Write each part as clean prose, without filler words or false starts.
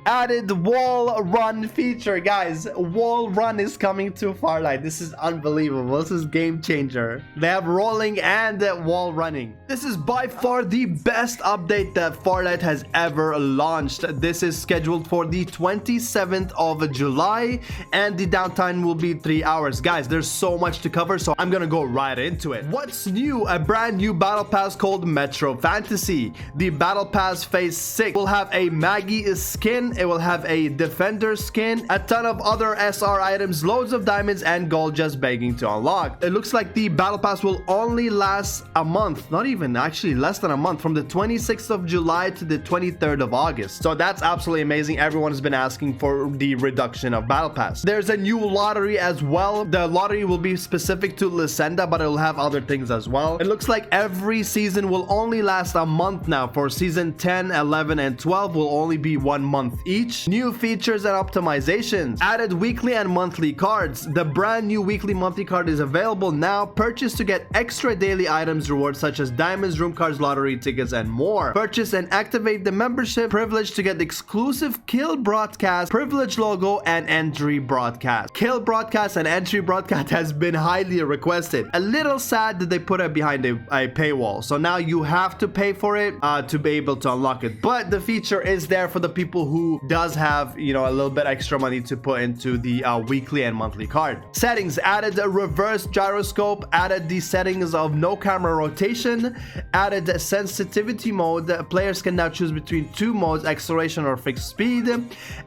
Added wall run feature, guys. Wall run is coming to Farlight. This is unbelievable. This is game changer. They have rolling and wall running. This is by far the best update that Farlight has ever launched. This is scheduled for the 27th of July and the downtime will be 3 hours. Guys, there's so much to cover, so I'm gonna go right into it. What's new? A brand new battle pass called Metro Fantasy. The battle pass phase 6 will have a Maggie skin. It will have a defender skin, a ton of other SR items, loads of diamonds and gold just begging to unlock. It looks like the battle pass will only last a month, not even, actually less than a month, from the 26th of July to the 23rd of August. So that's absolutely amazing. Everyone has been asking for the reduction of battle pass. There's a new lottery as well. The lottery will be specific to Lysenda, but it will have other things as well. It looks like every season will only last a month now. For season 10, 11 and 12 will only be 1 month each. New features and optimizations. Added weekly and monthly cards. The brand new weekly monthly card is available now. Purchase to get extra daily items rewards such as diamonds, room cards, lottery tickets and more. Purchase and activate the membership privilege to get exclusive kill broadcast, privilege logo and entry broadcast. Kill broadcast and entry broadcast has been highly requested. A little sad that they put it behind a paywall, so now you have to pay for it to be able to unlock it, but the feature is there for the people who does have, you know, a little bit extra money to put into the weekly and monthly card. Settings. Added a reverse gyroscope, added the settings of no camera rotation, added the sensitivity mode. Players can now choose between 2 modes, acceleration or fixed speed.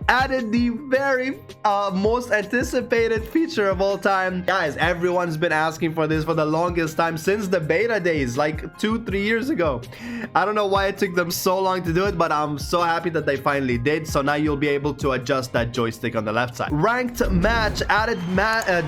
Added the very most anticipated feature of all time. Guys, everyone's been asking for this for the longest time, since the beta days, like 2-3 years ago. I don't know why it took them so long to do it, but I'm so happy that they finally did. So now you'll be able to adjust that joystick on the left side. Ranked match. Added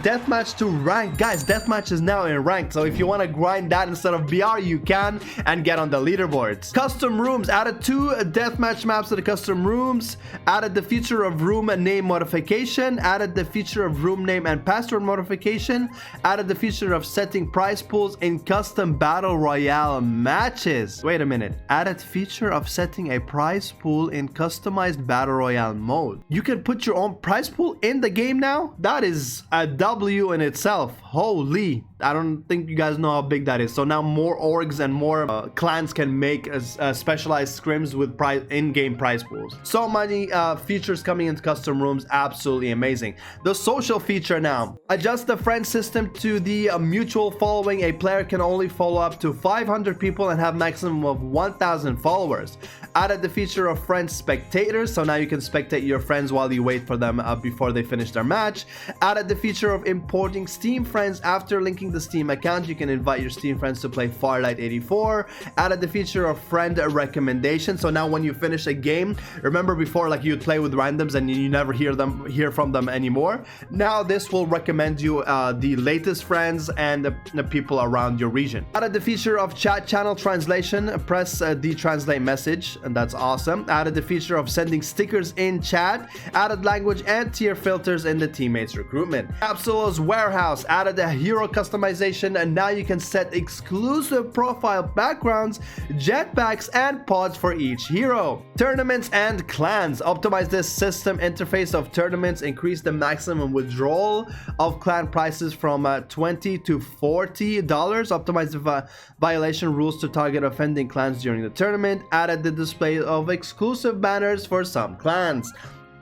deathmatch to rank. Guys, deathmatch is now in ranked, so if you want to grind that instead of BR, you can and get on the leaderboards. Custom rooms. Added 2 deathmatch maps to the custom rooms. Added the feature of room name modification. Added the feature of room name and password modification. Added the feature of setting prize pools in custom battle royale matches. Wait a minute. Added feature of setting a prize pool in customized battle royale mode. You can put your own prize pool in the game now? That is a W in itself. Holy, I don't think you guys know how big that is. So now more orgs and more clans can make specialized scrims with in-game prize pools. So many features coming into custom rooms. Absolutely amazing. The social feature now. Adjust the friend system to the mutual following. A player can only follow up to 500 people and have maximum of 1,000 followers. Added the feature of friend spectators, so now you can spectate your friends while you wait for them before they finish their match. Added the feature of importing Steam friends. After linking the Steam account, you can invite your Steam friends to play Farlight 84. Added the feature of friend recommendation, so now when you finish a game, remember before, like, you'd play with randoms and you never hear from them anymore. Now this will recommend you the latest friends and the people around your region. Added the feature of chat channel translation. Press the translate message, and that's awesome. Added the feature of sending stickers in chat. Added language and tier filters in the teammates recruitment. Capsule's warehouse. Added a hero customization, and now you can set exclusive profile backgrounds, jetpacks and pods for each hero. Tournaments and clans. Optimize this system interface of tournaments. Increase the maximum withdrawal of clan prices from $20 to $40. Optimize the violation rules to target offending clans during the tournament. Added the display of exclusive banners for some clans.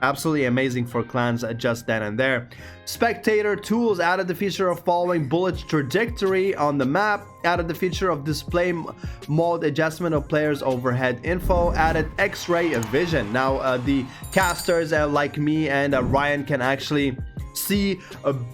Absolutely amazing for clans just then and there. Spectator tools. Added the feature of following bullet trajectory on the map. Added the feature of display mode adjustment of players overhead info. Added X-ray vision. Now the casters like me and Ryan can actually see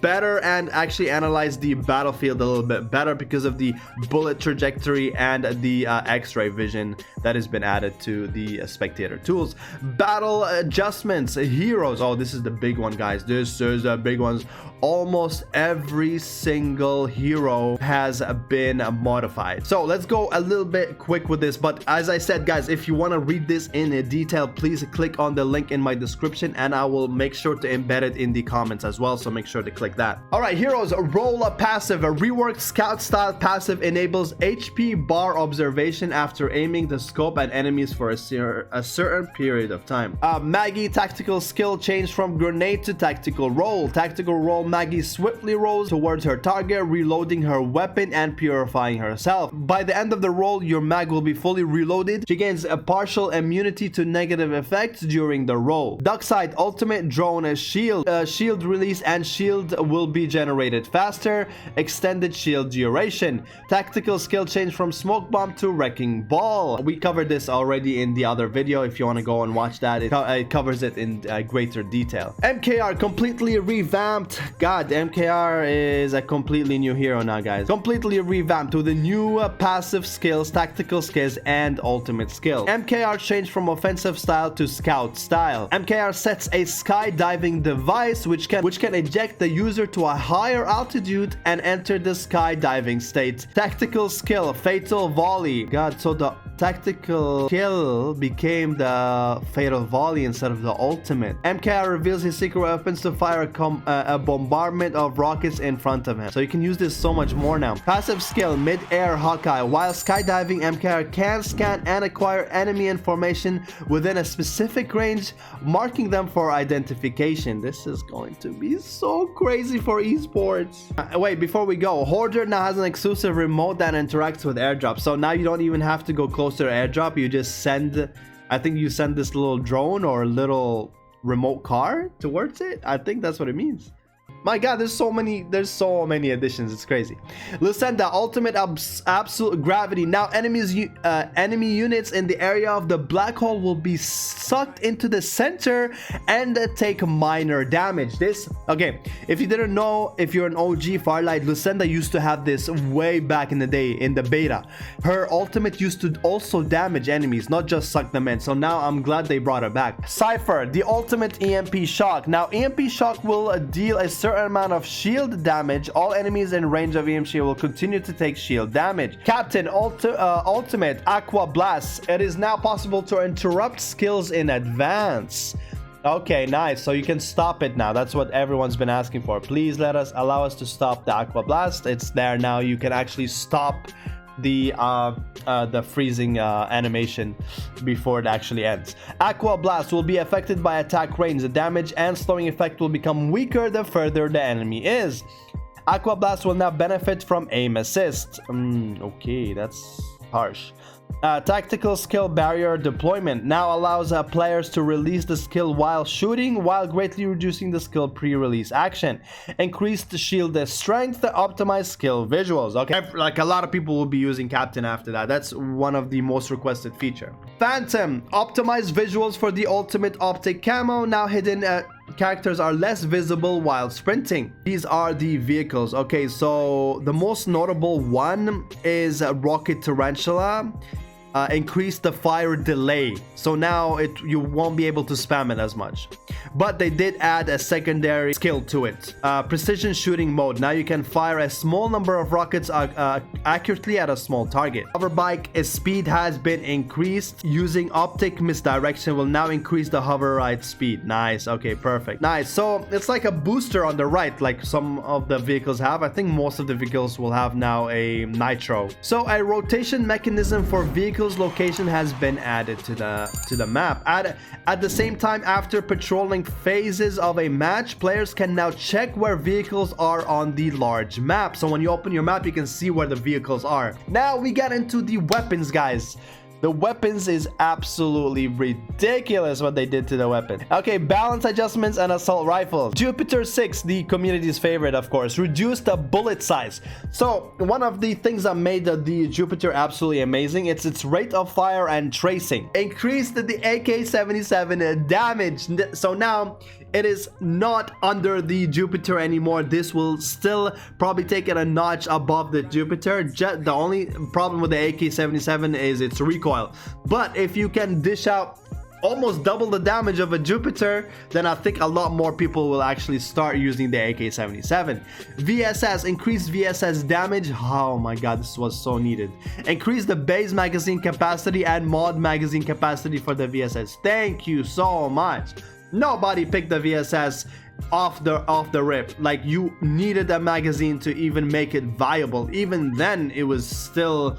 better and actually analyze the battlefield a little bit better because of the bullet trajectory and the X-ray vision that has been added to the spectator tools. Battle adjustments. Heroes. Oh, this is the big one, guys. This is the big ones. Almost every single hero has been modified. So let's go a little bit quick with this, but as I said, guys, if you want to read this in detail, please click on the link in my description and I will make sure to embed it in the comments as as well, so make sure to click that. All right, heroes roll a passive. A reworked scout style passive enables HP bar observation after aiming the scope at enemies for a certain period of time. Maggie tactical skill changed from grenade to tactical roll. Tactical roll, Maggie swiftly rolls towards her target, reloading her weapon and purifying herself. By the end of the roll, your mag will be fully reloaded. She gains a partial immunity to negative effects during the roll. Duckside ultimate, drone a shield. Shield release and shield will be generated faster. Extended shield duration. Tactical skill change from smoke bomb to wrecking ball. We covered this already in the other video. If you want to go and watch that, it covers it in greater detail. MKR completely revamped. God, MKR is a completely new hero now, guys. Completely revamped with the new passive skills, tactical skills, and ultimate skill. MKR changed from offensive style to scout style. MKR sets a skydiving device which can eject the user to a higher altitude and enter the skydiving state. Tactical skill, fatal volley. God, so the tactical skill became the fatal volley instead of the ultimate. MKR reveals his secret weapons to fire a bombardment of rockets in front of him, so you can use this so much more now. Passive skill, mid-air Hawkeye. While skydiving, MKR can scan and acquire enemy information within a specific range, marking them for identification. This is going to be so crazy for esports. Wait, before we go, Hoarder now has an exclusive remote that interacts with airdrop, so now you don't even have to go close to airdrop. You just send, I think you send this little drone or little remote car towards it. I think that's what it means. My God, there's so many additions. It's crazy. Lucenda, ultimate absolute gravity. Now enemy units in the area of the black hole will be sucked into the center and take minor damage. This, okay, if you didn't know, if you're an OG Farlight, Lucenda used to have this way back in the day in the beta. Her ultimate used to also damage enemies, not just suck them in. So now I'm glad they brought it back. Cypher, the ultimate EMP shock. Now EMP shock will deal a certain amount of shield damage. All enemies in range of EMP will continue to take shield damage. Captain ultimate Aqua Blast. It is now possible to interrupt skills in advance. Okay, nice. So you can stop it now. That's what everyone's been asking for. Please allow us to stop the Aqua Blast. It's there now. You can actually stop the freezing animation before it actually ends. Aqua Blast will be affected by attack range. The damage and slowing effect will become weaker the further the enemy is. Aqua Blast will now benefit from aim assist. Okay, that's harsh. Tactical skill barrier deployment now allows players to release the skill while shooting, while greatly reducing the skill pre-release action. Increased shield strength, optimized skill visuals. Okay, like a lot of people will be using Captain after that. That's one of the most requested feature. Phantom, optimized visuals for the ultimate optic camo. Now hidden characters are less visible while sprinting. These are the vehicles. Okay, so the most notable one is Rocket Tarantula. Increase the fire delay, so now you won't be able to spam it as much, but they did add a secondary skill to it. Precision shooting mode. Now you can fire a small number of rockets accurately at a small target. Hoverbike speed has been increased. Using optic misdirection will now increase the hover ride speed. Nice. Okay, perfect. Nice. So it's like a booster on the right, like some of the vehicles have. I think most of the vehicles will have now a nitro. So a rotation mechanism for vehicles location has been added to the map. At the same time, after patrolling phases of a match, players can now check where vehicles are on the large map. So when you open your map, you can see where the vehicles are. Now we get into the weapons, guys. The weapons is absolutely ridiculous what they did to the weapon. Okay, balance adjustments and assault rifles. Jupiter 6, the community's favorite, of course, reduced the bullet size. So one of the things that made the Jupiter absolutely amazing, it's its rate of fire and tracing. Increased the AK-77 damage. So now it is not under the Jupiter anymore. This will still probably take it a notch above the Jupiter. The only problem with the AK-77 is its recoil. But if you can dish out almost double the damage of a Jupiter, then I think a lot more people will actually start using the AK-77. VSS, increased VSS damage. Oh my God, this was so needed. Increase the base magazine capacity and mod magazine capacity for the VSS. Thank you so much. Nobody picked the VSS off the rip. Like, you needed a magazine to even make it viable. Even then, it was still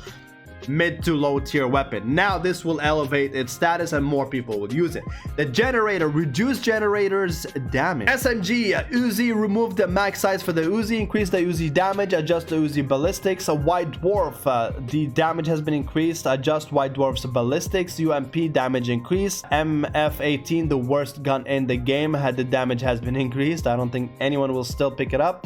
mid to low tier weapon. Now this will elevate its status and more people will use it. The generator, reduce generators damage. SMG, Uzi, remove the max size for the Uzi, increase the Uzi damage, adjust the Uzi ballistics. A White Dwarf, the damage has been increased, adjust White Dwarf's ballistics. UMP damage increase. MF18, the worst gun in the game, the damage has been increased. I don't think anyone will still pick it up.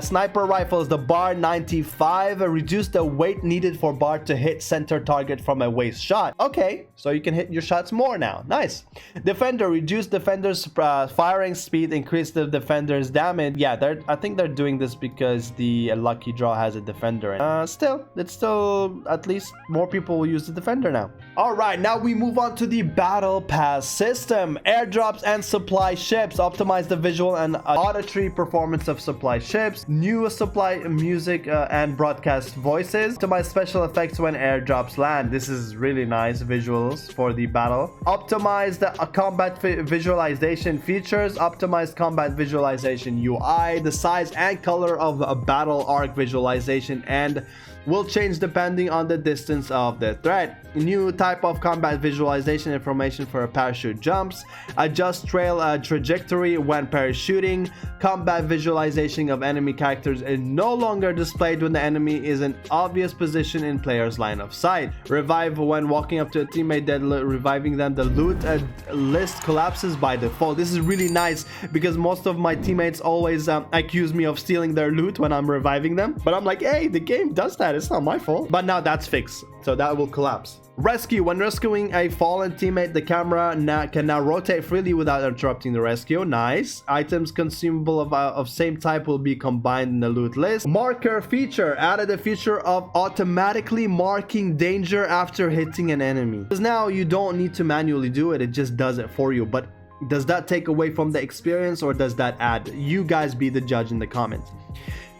Sniper rifles, the bar 95, reduce the weight needed for bar to hit center target from a waist shot. Okay, so you can hit your shots more now. Nice. Defender, reduce defender's firing speed, increase the defender's damage. Yeah, I think they're doing this because the lucky draw has a defender. It's still at least more people will use the defender now. All right, now we move on to the battle pass system. Airdrops and supply ships. Optimize the visual and auditory performance of supply ships. New supply music and broadcast voices. Optimize special effects when airdrops land. This is really nice visuals for the battle. Optimize the combat visualization features. Optimize combat visualization UI. The size and color of a battle arc visualization and will change depending on the distance of the threat. New type of combat visualization information for parachute jumps. Adjust trail trajectory when parachuting. Combat visualization of enemy characters is no longer displayed when the enemy is in obvious position in player's line of sight. Revive when walking up to a teammate, dead reviving them. The loot list collapses by default. This is really nice because most of my teammates always accuse me of stealing their loot when I'm reviving them, but I'm like, hey, the game does that, it's not my fault. But now that's fixed, so that will collapse. Rescue, when rescuing a fallen teammate, the camera can now rotate freely without interrupting the rescue. Nice. Items consumable of same type will be combined in the loot list. Marker feature, added a feature of automatically marking danger after hitting an enemy. Because now you don't need to manually do it, it just does it for you. But does that take away from the experience or does that add? You guys be the judge in the comments.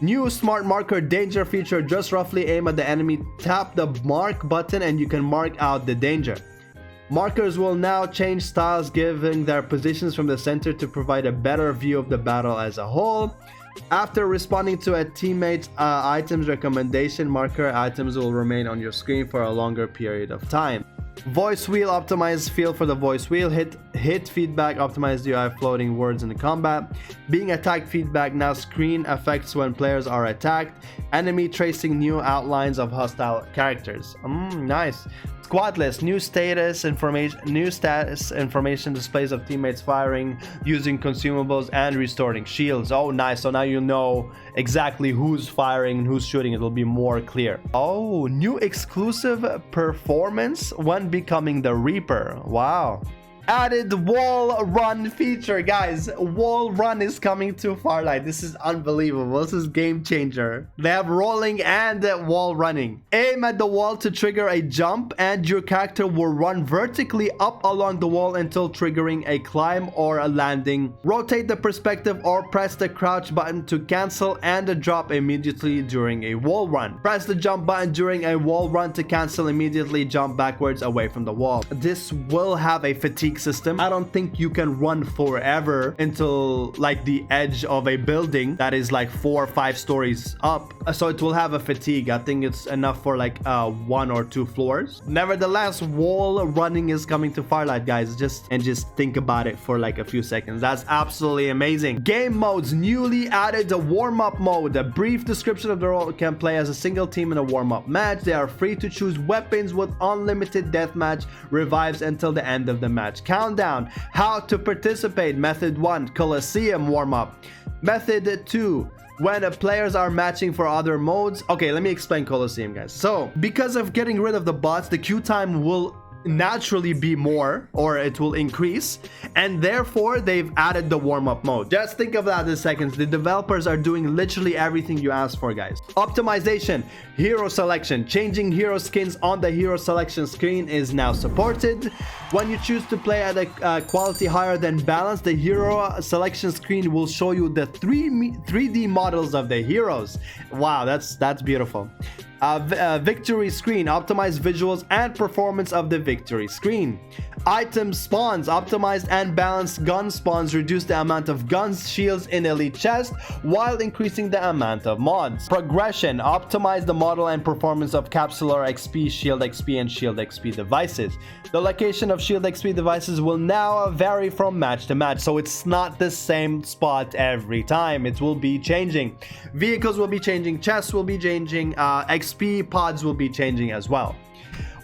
New smart marker danger feature, just roughly aim at the enemy, tap the mark button and you can mark out the danger. Markers will now change styles, giving their positions from the center to provide a better view of the battle as a whole. After responding to a teammate's items recommendation, marker items will remain on your screen for a longer period of time. Voice wheel, optimize feel for the voice wheel. Hit feedback, optimize the UI floating words in the combat. Being attacked feedback, now screen effects when players are attacked. Enemy tracing, new outlines of hostile characters. Nice. Squad list, new status information displays of teammates firing, using consumables and restoring shields. Oh, nice. So now you know exactly who's firing and who's shooting. It'll be more clear. Oh, new exclusive performance when becoming the Reaper. Wow. Added wall run feature, guys. Wall run is coming to Farlight. This is unbelievable. This is game changer. They have rolling and wall running. Aim at the wall to trigger a jump and your character will run vertically up along the wall until triggering a climb or a landing. Rotate the perspective or press the crouch button to cancel and drop immediately during a wall run. Press the jump button during a wall run to cancel immediately, jump backwards away from the wall. This will have a fatigue system. I don't think you can run forever until like the edge of a building that is like 4 or 5 stories up, so it will have a fatigue. I think it's enough for like 1 or 2 floors. Nevertheless, wall running is coming to Farlight, guys. Just think about it for like a few seconds. That's absolutely amazing. Game modes, newly added a warm-up mode. A brief description of the role: can play as a single team in a warm-up match. They are free to choose weapons with unlimited deathmatch revives until the end of the match. Countdown. How to participate: method 1, Coliseum warm-up. Method 2, when players are matching for other modes. Okay, let me explain Coliseum, guys. So because of getting rid of the bots, the queue time will naturally be more, or it will increase, and therefore they've added the warm-up mode. Just think of that in seconds. The developers are doing literally everything you asked for, guys. Optimization, hero selection. Changing hero skins on the hero selection screen is now supported. When you choose to play at a quality higher than balanced, the hero selection screen will show you the 3D models of the heroes. Wow, that's beautiful. Victory screen, optimized visuals and performance of the victory screen. Item spawns, optimized and balanced gun spawns reduce the amount of guns, shields in elite chest while increasing the amount of mods. Progression, optimize the model and performance of capsular XP, shield XP and shield XP devices. The location of shield XP devices will now vary from match to match, so it's not the same spot every time. It will be changing. Vehicles will be changing, chests will be changing, XP pods will be changing as well.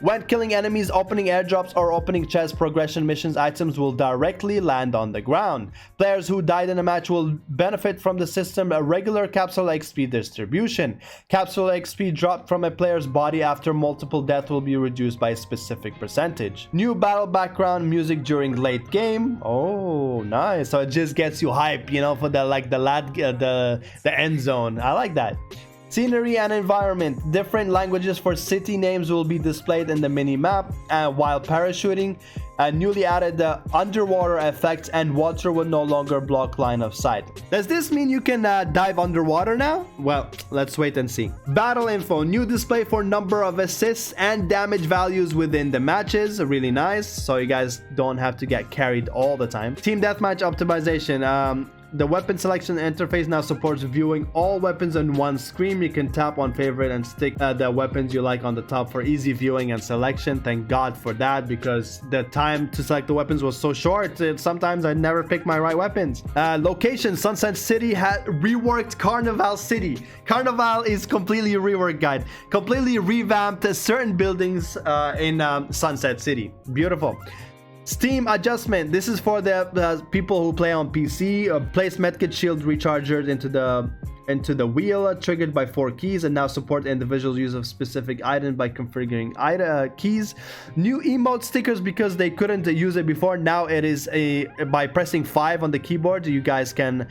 When killing enemies, opening airdrops or opening chest progression missions, items will directly land on the ground. Players who died in a match will benefit from the system a regular capsule XP distribution. Capsule XP dropped from a player's body after multiple deaths will be reduced by a specific percentage. New battle background music during late game. Oh, nice. So it just gets you hype, you know, for the end zone. I like that. Scenery and environment. Different languages for city names will be displayed in the mini-map while parachuting. Newly added the underwater effects and water will no longer block line of sight. Does this mean you can dive underwater now? Well, let's wait and see. Battle info. New display for number of assists and damage values within the matches. Really nice. So you guys don't have to get carried all the time. Team deathmatch optimization. The weapon selection interface now supports viewing all weapons on one screen. You can tap on favorite and stick the weapons you like on the top for easy viewing and selection. Thank God for that, because the time to select the weapons was so short. Sometimes I never pick my right weapons. Location. Sunset City had reworked Carnival City. Carnival is completely reworked, guys. Completely revamped certain buildings in Sunset City. Beautiful. Steam adjustment. This is for the people who play on PC. Place medkit shield recharger into the wheel, triggered by 4 keys, and now support individual use of specific items by configuring keys. New emote stickers, because they couldn't use it before. Now it is by pressing 5 on the keyboard, you guys can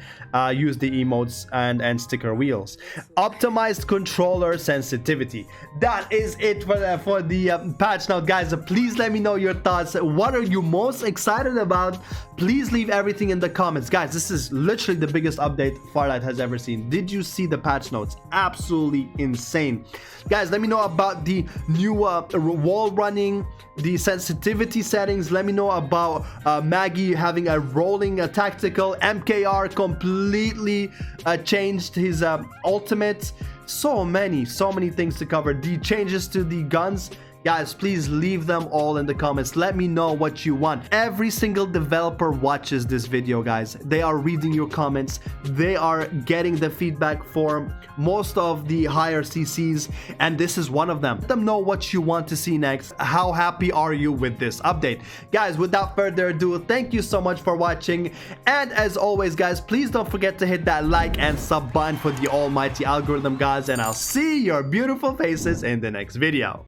use the emotes and sticker wheels. Optimized controller sensitivity. That is it for the patch. Now guys, please let me know your thoughts. What are you most excited about? Please leave everything in the comments. Guys, this is literally the biggest update Farlight has ever seen. Did you see the patch notes? Absolutely insane. Guys, let me know about the new wall running, the sensitivity settings. Let me know about Maggie having a rolling tactical. MKR completely changed his ultimate. So many things to cover. The changes to the guns. Guys, please leave them all in the comments. Let me know what you want. Every single developer watches this video, guys. They are reading your comments. They are getting the feedback for most of the higher CCs, and this is one of them. Let them know what you want to see next. How happy are you with this update? Guys, without further ado, thank you so much for watching. And as always, guys, please don't forget to hit that like and sub button for the almighty algorithm, guys. And I'll see your beautiful faces in the next video.